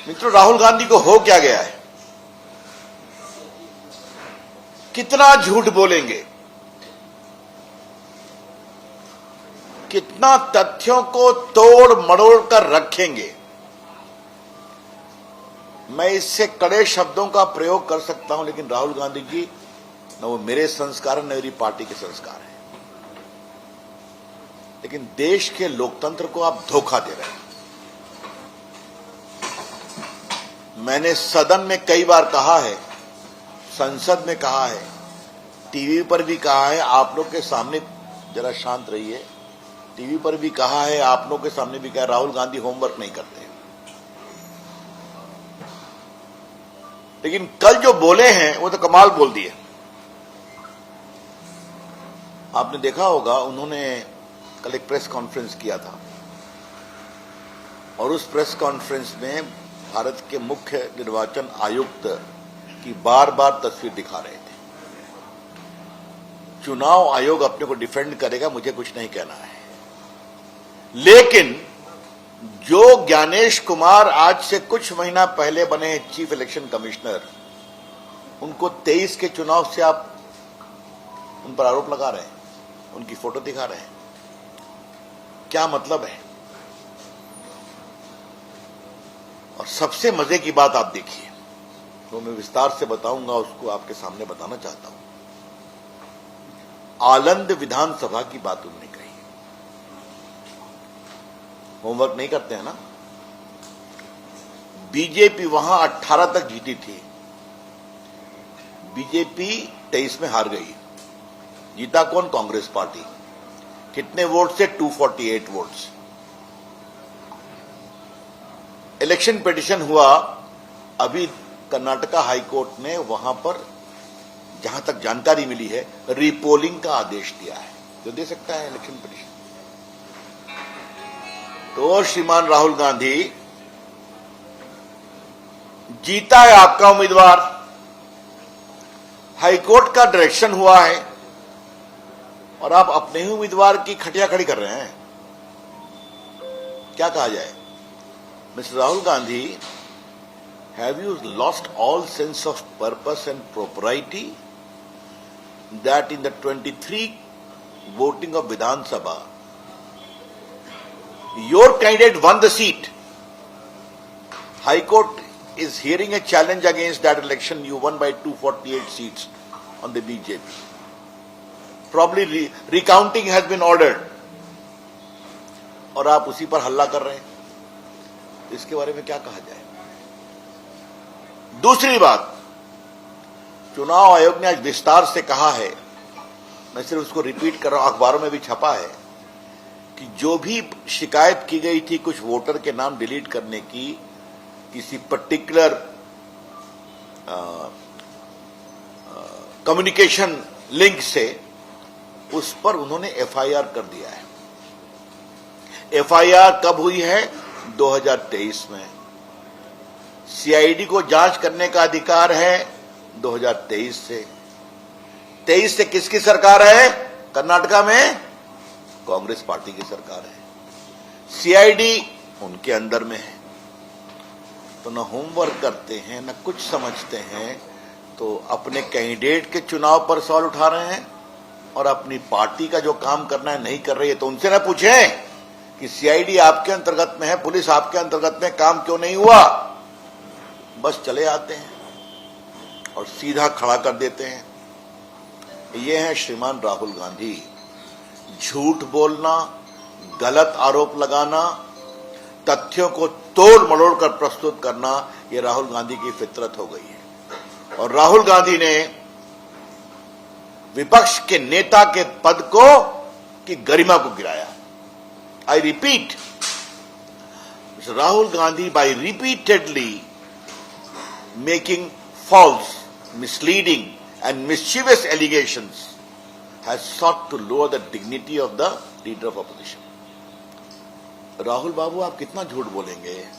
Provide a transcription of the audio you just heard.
मित्रों, राहुल गांधी को हो क्या गया है? कितना झूठ बोलेंगे, कितना तथ्यों को तोड़ मरोड़ कर रखेंगे। मैं इससे कड़े शब्दों का प्रयोग कर सकता हूं, लेकिन राहुल गांधी जी न वो मेरे संस्कार न मेरी पार्टी के संस्कार हैं। लेकिन देश के लोकतंत्र को आप धोखा दे रहे हैं। मैंने सदन में कई बार कहा है, संसद में कहा है, टीवी पर भी कहा है, आप लोग के सामने, जरा शांत रहिए, टीवी पर भी कहा है, आप लोग के सामने भी कहा है, राहुल गांधी होमवर्क नहीं करते। लेकिन कल जो बोले हैं वो तो कमाल बोल दिए। आपने देखा होगा, उन्होंने कल एक प्रेस कॉन्फ्रेंस किया था और उस प्रेस कॉन्फ्रेंस में भारत के मुख्य निर्वाचन आयुक्त की बार बार तस्वीर दिखा रहे थे। चुनाव आयोग अपने को डिफेंड करेगा, मुझे कुछ नहीं कहना है, लेकिन जो ज्ञानेश कुमार आज से कुछ महीना पहले बने चीफ इलेक्शन कमिश्नर, उनको 23 के चुनाव से आप उन पर आरोप लगा रहे हैं, उनकी फोटो दिखा रहे हैं। क्या मतलब है? और सबसे मजे की बात आप देखिए, तो मैं विस्तार से बताऊंगा, उसको आपके सामने बताना चाहता हूं। आलंद विधानसभा की बात उन्होंने कही। होमवर्क नहीं करते हैं ना? बीजेपी वहां 18 तक जीती थी, बीजेपी 23 में हार गई। जीता कौन? कांग्रेस पार्टी। कितने वोट से? 248 वोट्स। इलेक्शन पिटीशन हुआ, अभी कर्नाटका हाईकोर्ट ने वहां पर, जहां तक जानकारी मिली है, रीपोलिंग का आदेश दिया है, जो दे सकता है इलेक्शन पिटीशन। तो श्रीमान राहुल गांधी, जीता है आपका उम्मीदवार, हाईकोर्ट का डायरेक्शन हुआ है, और आप अपने ही उम्मीदवार की खटिया खड़ी कर रहे हैं। क्या कहा जाए? Mr. Rahul Gandhi, have you lost all sense of purpose and propriety that in the 23 voting of Vidhan Sabha, your candidate won the seat? High Court is hearing a challenge against that election. You won by 248 seats on the BJP. Probably recounting has been ordered. और आप उसी पर हल्ला कर रहे हैं। इसके बारे में क्या कहा जाए? दूसरी बात, चुनाव आयोग ने आज विस्तार से कहा है, मैं सिर्फ उसको रिपीट कर रहा हूं, अखबारों में भी छपा है, कि जो भी शिकायत की गई थी कुछ वोटर के नाम डिलीट करने की, किसी पर्टिकुलर कम्युनिकेशन लिंक से, उस पर उन्होंने एफआईआर कर दिया है। एफआईआर कब हुई है? 2023 में। सीआईडी को जांच करने का अधिकार है 2023 से। 23 से किसकी सरकार है? कर्नाटका में कांग्रेस पार्टी की सरकार है। सीआईडी उनके अंदर में है। तो न होमवर्क करते हैं, न कुछ समझते हैं, तो अपने कैंडिडेट के चुनाव पर सवाल उठा रहे हैं, और अपनी पार्टी का जो काम करना है नहीं कर रही है। तो उनसे न पूछें कि सीआईडी आपके अंतर्गत में है, पुलिस आपके अंतर्गत में, काम क्यों नहीं हुआ? बस चले आते हैं और सीधा खड़ा कर देते हैं। ये है श्रीमान राहुल गांधी। झूठ बोलना, गलत आरोप लगाना, तथ्यों को तोड़ मरोड़ कर प्रस्तुत करना, ये राहुल गांधी की फितरत हो गई है। और राहुल गांधी ने विपक्ष के नेता के पद को, की गरिमा को गिराया। I repeat, Mr. Rahul Gandhi, by repeatedly making false, misleading and mischievous allegations, has sought to lower the dignity of the leader of opposition. Rahul बाबू, आप कितना झूठ बोलेंगे?